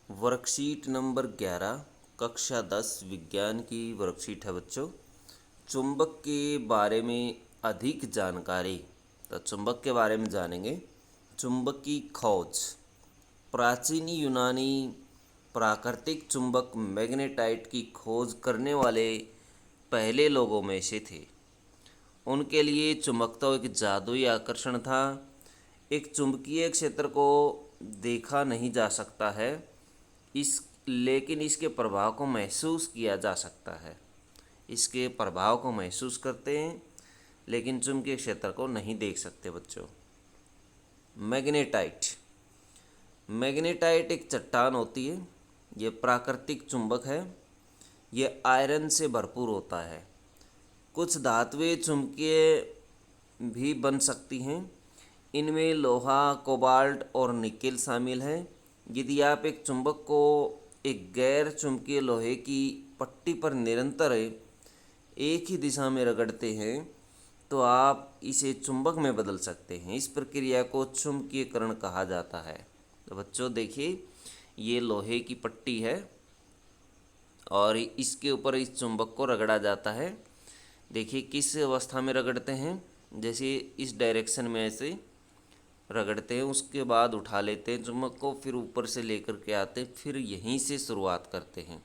Worksheet number 11 कक्षा 10 विज्ञान की वर्कशीट है बच्चों। चुंबक के बारे में अधिक जानकारी। तो चुंबक के बारे में जानेंगे। चुंबक की खोज। प्राचीन यूनानी प्राकृतिक चुंबक मैग्नेटाइट की खोज करने वाले पहले लोगों में से थे। उनके लिए चुंबकत्व एक जादुई आकर्षण था। एक चुंबकीय क्षेत्र को देखा नहीं जा सकता है, इस लेकिन इसके प्रभाव को महसूस किया जा सकता है। इसके प्रभाव को महसूस करते हैं लेकिन चुंबकीय क्षेत्र को नहीं देख सकते बच्चों। मैग्नेटाइट। मैग्नेटाइट एक चट्टान होती है। ये प्राकृतिक चुंबक है। ये आयरन से भरपूर होता है। कुछ धातुएं चुंबकीय भी बन सकती हैं। इनमें लोहा, कोबाल्ट और निकेल शामिल हैं। यदि आप एक चुंबक को एक गैर चुंबकीय लोहे की पट्टी पर निरंतर एक ही दिशा में रगड़ते हैं तो आप इसे चुंबक में बदल सकते हैं। इस प्रक्रिया को चुंबकीयकरण कहा जाता है। तो बच्चों देखिए, ये लोहे की पट्टी है और इसके ऊपर इस चुंबक को रगड़ा जाता है। देखिए किस अवस्था में रगड़ते हैं, जैसे इस डायरेक्शन में ऐसे रगड़ते हैं, उसके बाद उठा लेते हैं चुंबक को, फिर ऊपर से लेकर के आते हैं, फिर यहीं से शुरुआत करते हैं।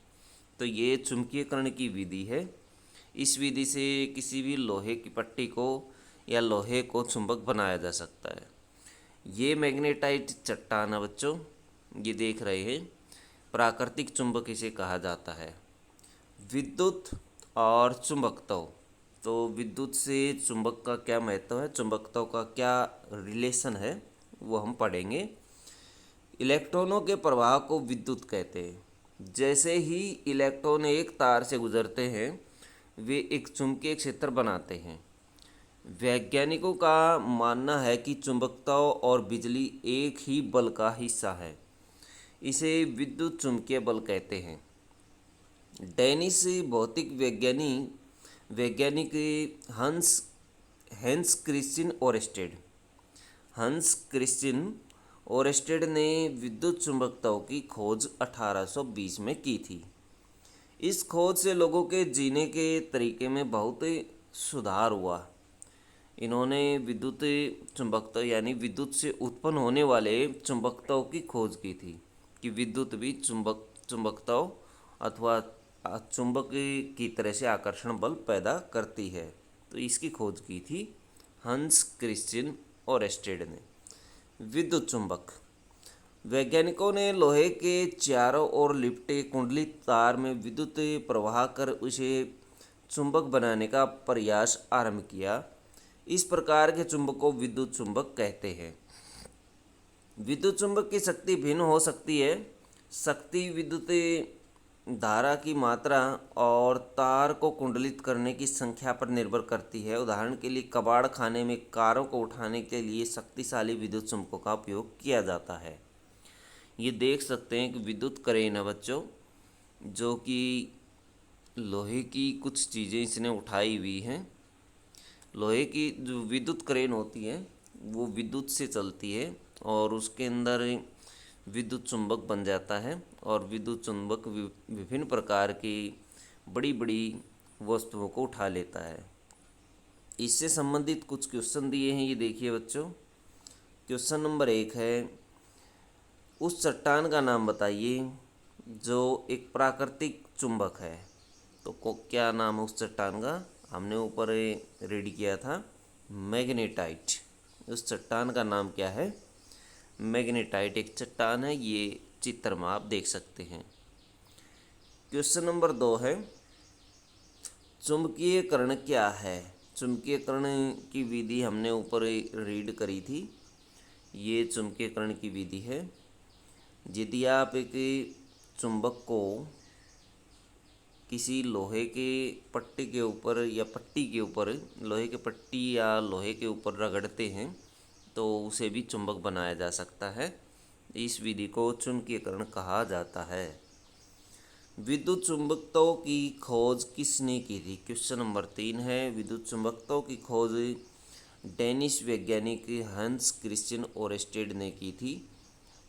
तो ये चुंबकीयकरण की विधि है। इस विधि से किसी भी लोहे की पट्टी को या लोहे को चुंबक बनाया जा सकता है। ये मैग्नेटाइट चट्टान है बच्चों, ये देख रहे हैं, प्राकृतिक चुंबक इसे कहा जाता है। विद्युत और चुंबकत्व। तो विद्युत से चुंबक का क्या महत्व है, चुंबकत्व का क्या रिलेशन है, वो हम पढ़ेंगे। इलेक्ट्रॉनों के प्रवाह को विद्युत कहते हैं। जैसे ही इलेक्ट्रॉन एक तार से गुजरते हैं वे एक चुंबकीय क्षेत्र बनाते हैं। वैज्ञानिकों का मानना है कि चुंबकत्व और बिजली एक ही बल का हिस्सा है। इसे विद्युत चुंबकीय बल कहते हैं। डेनिश भौतिक वैज्ञानिक हंस हेंस क्रिश्चियन ओरेस्टेड हंस क्रिश्चियन ओरेस्टेड ने विद्युत चुंबकत्व की खोज 1820 में की थी। इस खोज से लोगों के जीने के तरीके में बहुत सुधार हुआ। इन्होंने विद्युत चुंबकत्व यानी विद्युत से उत्पन्न होने वाले चुंबकत्व की खोज की थी कि विद्युत भी चुंबकत्व अथवा चुंबक की तरह से आकर्षण बल पैदा करती है। तो इसकी खोज की थी हंस क्रिश्चियन ओरेस्टेड ने। विद्युत चुंबक। वैज्ञानिकों ने लोहे के चारों ओर लिपटे कुंडलित तार में विद्युत प्रवाह कर उसे चुंबक बनाने का प्रयास आरंभ किया। इस प्रकार के चुंबक को विद्युत चुंबक कहते हैं। विद्युत चुंबक की शक्ति भिन्न हो सकती है। शक्ति विद्युत धारा की मात्रा और तार को कुंडलित करने की संख्या पर निर्भर करती है। उदाहरण के लिए कबाड़ खाने में कारों को उठाने के लिए शक्तिशाली विद्युत चुंबकों का उपयोग किया जाता है। ये देख सकते हैं कि विद्युत क्रेन है बच्चों, जो कि लोहे की कुछ चीज़ें इसने उठाई हुई हैं। लोहे की जो विद्युत क्रेन होती है वो विद्युत से चलती है और उसके अंदर विद्युत चुंबक बन जाता है और विद्युत चुंबक विभिन्न प्रकार की बड़ी बड़ी वस्तुओं को उठा लेता है। इससे संबंधित कुछ क्वेश्चन दिए हैं, ये देखिए बच्चों। क्वेश्चन नंबर 1 है, उस चट्टान का नाम बताइए जो एक प्राकृतिक चुंबक है। तो क्या नाम है उस चट्टान का, हमने ऊपर रीड किया था मैग्नेटाइट। उस चट्टान का नाम क्या है, मैग्नेटाइट एक चट्टान है। ये चित्र में आप देख सकते हैं। क्वेश्चन नंबर 2 है, चुंबकीयकरण क्या है। चुंबकीयकरण की विधि हमने ऊपर रीड करी थी। ये चुंबकीयकरण की विधि है। यदि आप एक चुंबक को किसी लोहे के पट्टी के ऊपर या पट्टी के ऊपर, लोहे के पट्टी या लोहे के ऊपर रगड़ते हैं तो उसे भी चुंबक बनाया जा सकता है। इस विधि को चुंबकीयकरण कहा जाता है। विद्युत चुंबकत्व की खोज किसने की थी। क्वेश्चन नंबर 3 है, विद्युत चुंबकत्व की खोज डेनिश वैज्ञानिक हंस क्रिश्चियन ओरेस्टेड ने की थी।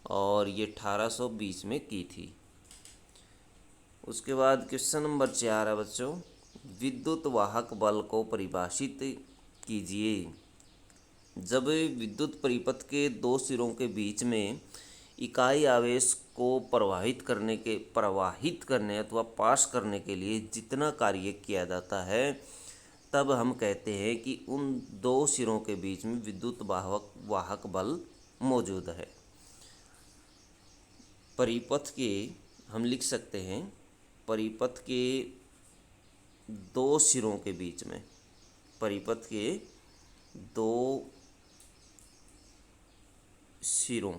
और ये 1820 में की थी। उसके बाद क्वेश्चन नंबर 4 है बच्चों, विद्युत वाहक बल को परिभाषित कीजिए। जब विद्युत परिपथ के दो सिरों के बीच में इकाई आवेश को प्रवाहित करने अथवा पास करने के लिए जितना कार्य किया जाता है, तब हम कहते हैं कि उन दो सिरों के बीच में विद्युत वाहक बल मौजूद है। परिपथ के हम लिख सकते हैं, परिपथ के दो सिरों के बीच में, परिपथ के दो सिरों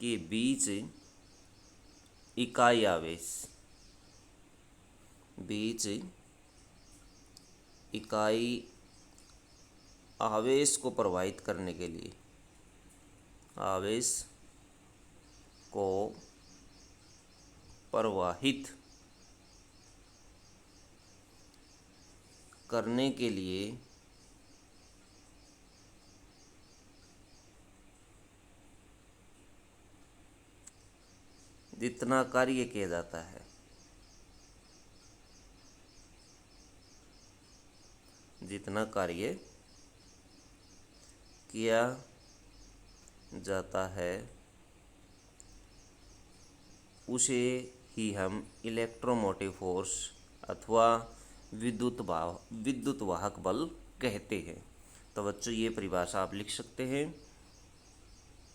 के बीच इकाई आवेश को प्रवाहित करने के लिए, आवेश को प्रवाहित करने के लिए जितना कार्य किया जाता है, जितना कार्य किया जाता है उसे ही हम इलेक्ट्रोमोटिव फोर्स अथवा विद्युत वाहक बल कहते हैं। तो बच्चों ये परिभाषा आप लिख सकते हैं।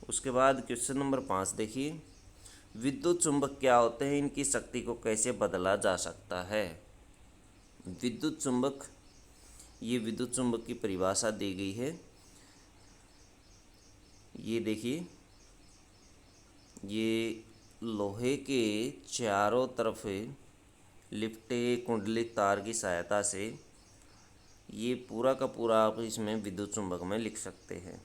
उसके बाद क्वेश्चन नंबर 5 देखिए, विद्युत चुंबक क्या होते हैं, इनकी शक्ति को कैसे बदला जा सकता है। विद्युत चुंबक, ये विद्युत चुंबक की परिभाषा दी गई है। ये देखिए, ये लोहे के चारों तरफ लिपटे कुंडलित तार की सहायता से ये पूरा का पूरा आप इसमें विद्युत चुंबक में लिख सकते हैं।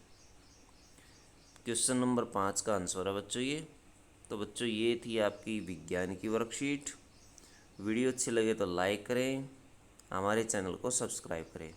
क्वेश्चन नंबर 5 का आंसर है बच्चों ये। तो बच्चों ये थी आपकी विज्ञान की वर्कशीट। वीडियो अच्छी लगे तो लाइक करें, हमारे चैनल को सब्सक्राइब करें।